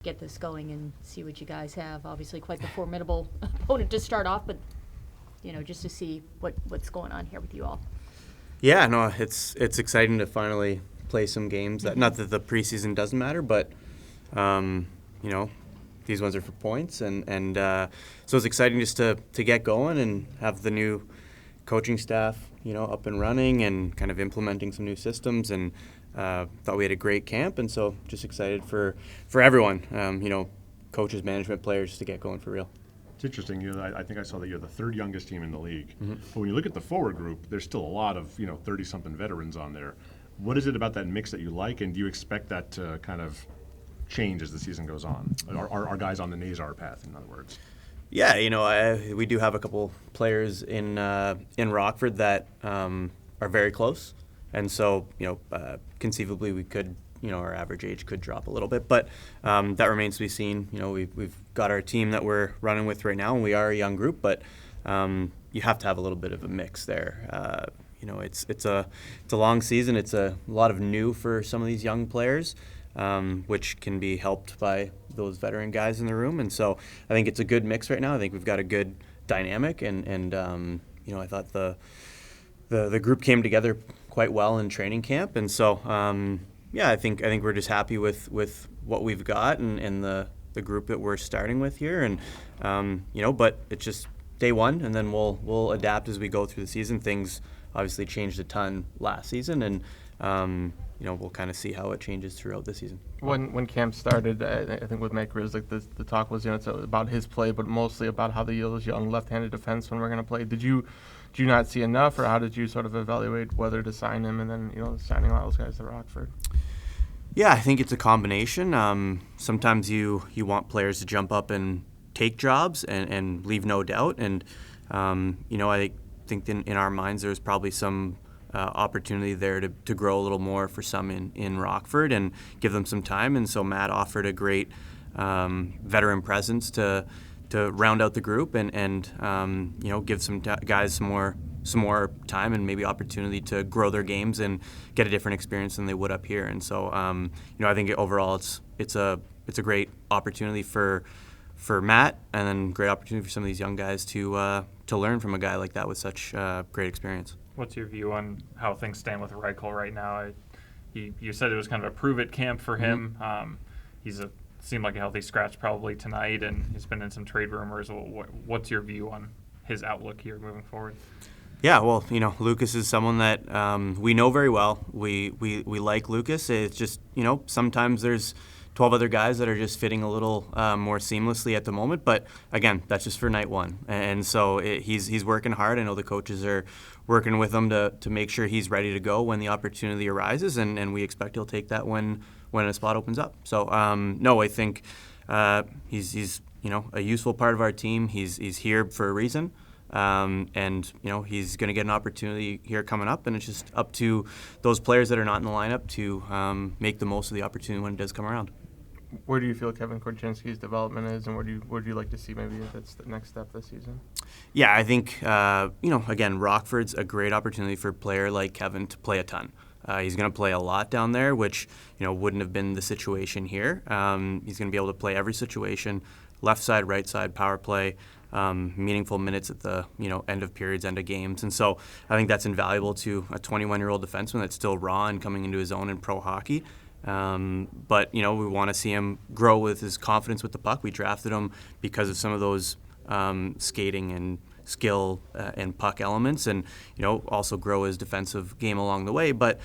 get this going and see what you guys have. Obviously, quite the formidable opponent to start off, but just to see what's going on here with you all. Yeah, no, it's exciting to finally play some games. Not that the preseason doesn't matter, but these ones are for points, and so it's exciting just to get going and have the new coaching staff up and running and kind of implementing some new systems, and thought we had a great camp, and so just excited for everyone, coaches, management, players, to get going for real. It's interesting. I think I saw that you're the third youngest team in the league. Mm-hmm. But when you look at the forward group, there's still a lot of 30-something veterans on there. What is it about that mix that you like, and do you expect that to kind of change as the season goes on? Are guys on the Nazar path, in other words? Yeah, we do have a couple players in Rockford that are very close, and so conceivably we could. Our average age could drop a little bit, but that remains to be seen. We've got our team that we're running with right now, and we are a young group, but you have to have a little bit of a mix there. It's a long season. It's a lot of new for some of these young players, which can be helped by those veteran guys in the room, and so I think it's a good mix right now. I think we've got a good dynamic, and I thought the group came together quite well in training camp, and so. I think we're just happy with what we've got and the group that we're starting with here, and but it's just day one, and then we'll adapt as we go through the season. Things obviously changed a ton last season, and we'll kind of see how it changes throughout the season. When camp started, I think with Matt Grizz, the talk was it's about his play, but mostly about how those young left-handed defensemen were going to play. Did you not see enough, or how did you sort of evaluate whether to sign him and then signing all those guys to Rockford? Yeah, I think it's a combination. Sometimes you want players to jump up and take jobs and leave no doubt. And, I think in our minds there's probably some opportunity there to grow a little more for some in Rockford and give them some time. And so Matt offered a great veteran presence to round out the group and give some guys some more time and maybe opportunity to grow their games and get a different experience than they would up here. And so, I think overall it's a great opportunity for Matt, and then great opportunity for some of these young guys to learn from a guy like that with such great experience. What's your view on how things stand with Reichel right now? You said it was kind of a prove-it camp for him. Mm-hmm. Seemed like a healthy scratch probably tonight, and he's been in some trade rumors. What's your view on his outlook here moving forward? Yeah, well, Lucas is someone that we know very well. We like Lucas. It's just, sometimes there's 12 other guys that are just fitting a little more seamlessly at the moment. But again, that's just for night one. And so he's working hard. I know the coaches are working with him to make sure he's ready to go when the opportunity arises. And we expect he'll take that when a spot opens up. So, no, I think he's a useful part of our team. He's here for a reason. And he's going to get an opportunity here coming up, and it's just up to those players that are not in the lineup to make the most of the opportunity when it does come around. Where do you feel Kevin Korchinski's development is, and where do you like to see maybe if it's the next step this season? Yeah, I think again, Rockford's a great opportunity for a player like Kevin to play a ton. He's going to play a lot down there, which wouldn't have been the situation here. He's going to be able to play every situation, left side, right side, power play. Meaningful minutes at the end of periods, end of games, and so I think that's invaluable to a 21-year-old defenseman that's still raw and coming into his own in pro hockey. But we want to see him grow with his confidence with the puck. We drafted him because of some of those skating and skill and puck elements, and also grow his defensive game along the way. But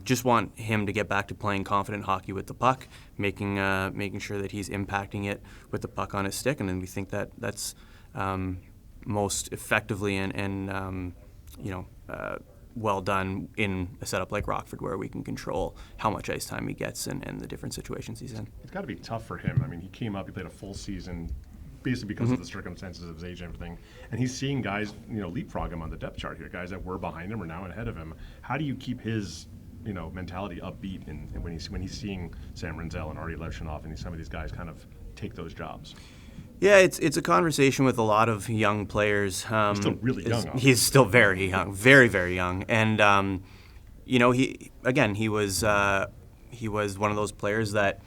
just want him to get back to playing confident hockey with the puck, making sure that he's impacting it with the puck on his stick, and then we think that's most effectively and well done in a setup like Rockford, where we can control how much ice time he gets and the different situations he's in. It's got to be tough for him. I mean, he came up, he played a full season, basically because of the circumstances of his age and everything, and he's seeing guys leapfrog him on the depth chart here. Guys that were behind him are now ahead of him. How do you keep his mentality upbeat and when he's seeing Sam Renzel and Artie Levshunov and some of these guys kind of take those jobs? Yeah, it's a conversation with a lot of young players. He's still really young. He's still very young, very, very young. And, he was one of those players that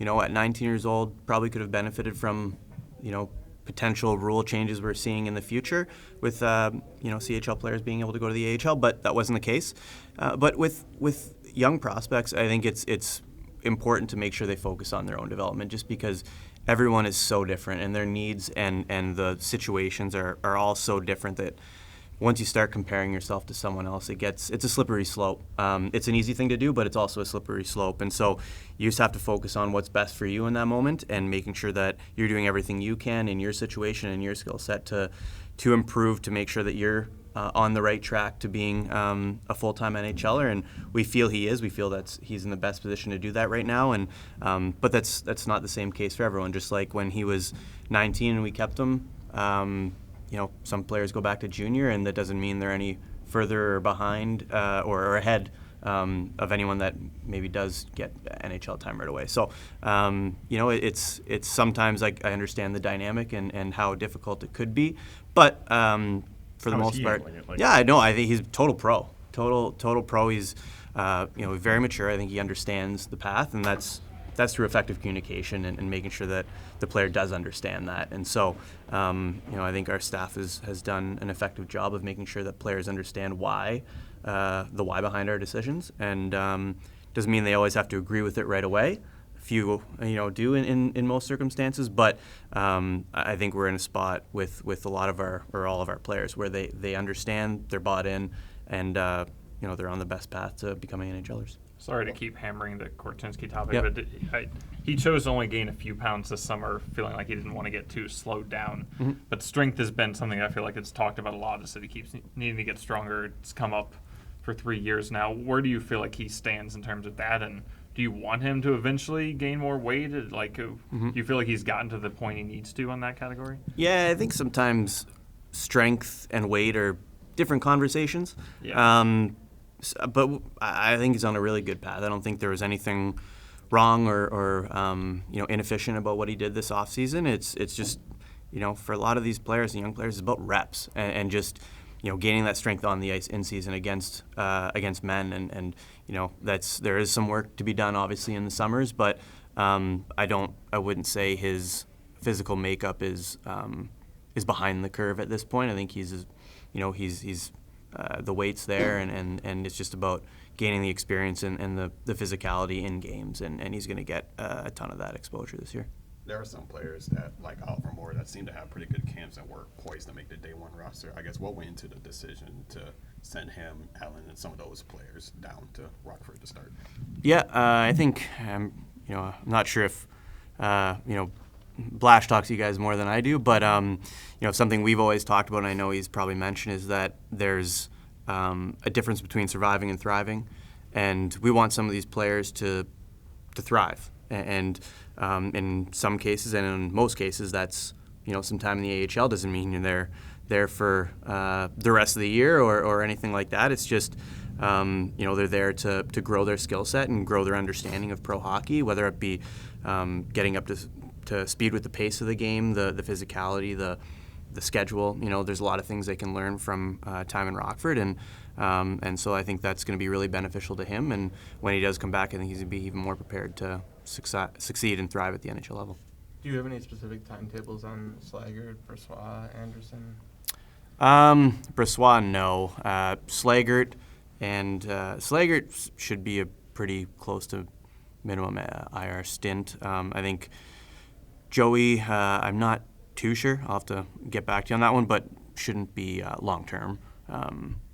at 19 years old, probably could have benefited from, potential rule changes we're seeing in the future with, CHL players being able to go to the AHL, but that wasn't the case. But with young prospects, I think it's important to make sure they focus on their own development, just because everyone is so different and their needs and the situations are all so different that once you start comparing yourself to someone else, it's a slippery slope. It's an easy thing to do, but it's also a slippery slope. And so you just have to focus on what's best for you in that moment and making sure that you're doing everything you can in your situation and your skill set to improve, to make sure that you're on the right track to being a full-time NHLer. And we feel he is. We feel he's in the best position to do that right now. And but that's not the same case for everyone. Just like when he was 19 and we kept him, some players go back to junior, and that doesn't mean they're any further or behind or ahead of anyone that maybe does get NHL time right away. So, it's sometimes I understand the dynamic and how difficult it could be, but for the How is most he part, handling it? Like- yeah, I know. I think he's total pro. Total pro. He's very mature. I think he understands the path, and that's through effective communication and making sure that the player does understand that. And so, I think our staff has done an effective job of making sure that players understand why, the why behind our decisions. And doesn't mean they always have to agree with it right away. A few, do in most circumstances. But I think we're in a spot with a lot of all of our players where they understand, they're bought in, and they're on the best path to becoming NHLers. Sorry to keep hammering the Korchinski topic, Yep. but he chose to only gain a few pounds this summer, feeling like he didn't want to get too slowed down. Mm-hmm. But strength has been something I feel like it's talked about a lot, is that he keeps needing to get stronger. It's come up for 3 years now. Where do you feel like he stands in terms of that? And do you want him to eventually gain more weight? Do you feel like he's gotten to the point he needs to on that category? Yeah, I think sometimes strength and weight are different conversations. Yeah. But I think he's on a really good path. I don't think there was anything wrong or inefficient about what he did this offseason. It's just, for a lot of these players and young players, it's about reps and just, gaining that strength on the ice in season against men. And there is some work to be done, obviously, in the summers. But I wouldn't say his physical makeup is behind the curve at this point. I think he's the weight's there, and it's just about gaining the experience and the physicality in games, and he's going to get a ton of that exposure this year. There are some players that, like Oliver Moore, that seem to have pretty good camps and were poised to make the day one roster. I guess what went into the decision to send him, Allen, and some of those players down to Rockford to start? Yeah, I think I'm not sure if Blash talks to you guys more than I do, but something we've always talked about, and I know he's probably mentioned, is that there's a difference between surviving and thriving, and we want some of these players to thrive. And in some cases, and in most cases, that's some time in the AHL. Doesn't mean they're there for the rest of the year or anything like that. It's just they're there to grow their skill set and grow their understanding of pro hockey, whether it be getting up to speed with the pace of the game, the physicality, the schedule. There's a lot of things they can learn from time in Rockford, and so I think that's going to be really beneficial to him. And when he does come back, I think he's going to be even more prepared to succeed and thrive at the NHL level. Do you have any specific timetables on Slaggert, Brossoit, Anderson? Brossoit, no. Slaggert should be a pretty close to minimum IR stint. I think Joey, I'm not too sure. I'll have to get back to you on that one, but shouldn't be long term.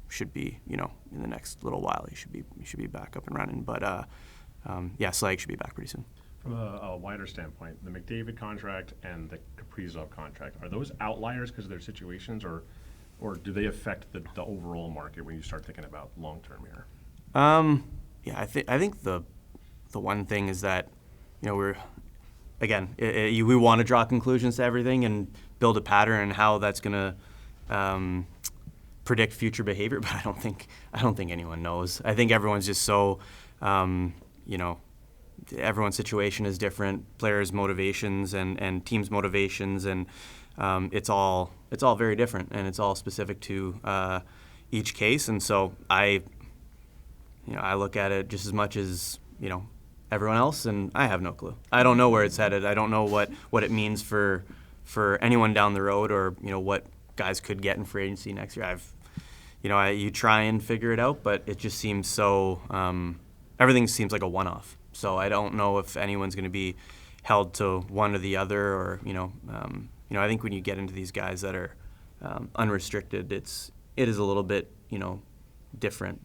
Should be, in the next little while, he should be back up and running. But Slag should be back pretty soon. From a wider standpoint, the McDavid contract and the Kaprizov contract, are those outliers because of their situations, or do they affect the overall market when you start thinking about long term here? I think the one thing is that we're again we want to draw conclusions to everything and build a pattern and how that's going to predict future behavior, but I don't think anyone knows. I think everyone's just so everyone's situation is different, players' motivations and teams' motivations, and it's all very different, and it's all specific to each case. And so I look at it just as much as everyone else, and I have no clue. I don't know where it's headed. I don't know what it means for anyone down the road, or what guys could get in free agency next year. You try and figure it out, but it just seems so. Everything seems like a one-off. So I don't know if anyone's going to be held to one or the other, or I think when you get into these guys that are unrestricted, it is a little bit different,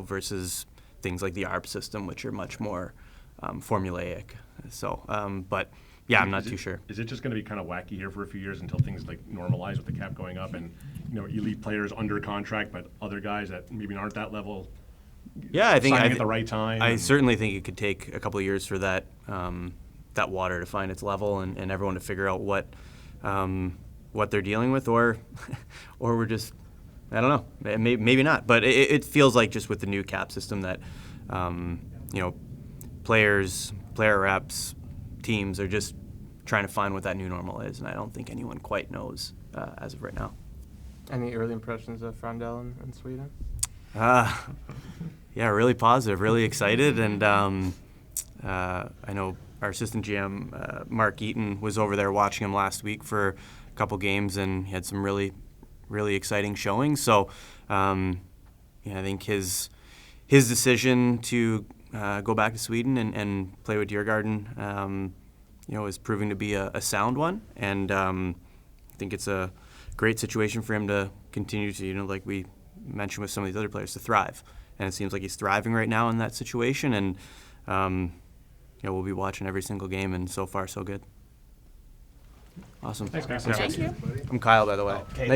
versus things like the ARP system, which are much more formulaic. So, but yeah, I'm not too sure. Is it just going to be kind of wacky here for a few years until things like normalize with the cap going up and elite players under contract, but other guys that maybe aren't that level? Yeah, I think signing at the right time. I certainly think it could take a couple of years for that that water to find its level, and everyone to figure out what they're dealing with, or we're just, I don't know, maybe not. But it feels like just with the new cap system that players, player reps, teams are just trying to find what that new normal is, and I don't think anyone quite knows as of right now. Any early impressions of Frandell in Sweden? Yeah, really positive, really excited, and I know our assistant GM, Mark Eaton, was over there watching him last week for a couple games, and he had some really, really exciting showings. So, I think his decision to go back to Sweden and play with Djurgården, is proving to be a sound one, and I think it's a great situation for him to continue to, like we mentioned with some of these other players, to thrive. And it seems like he's thriving right now in that situation, and we'll be watching every single game, and so far so good. Awesome. Thanks, guys. Thank you. I'm Kyle, by the way.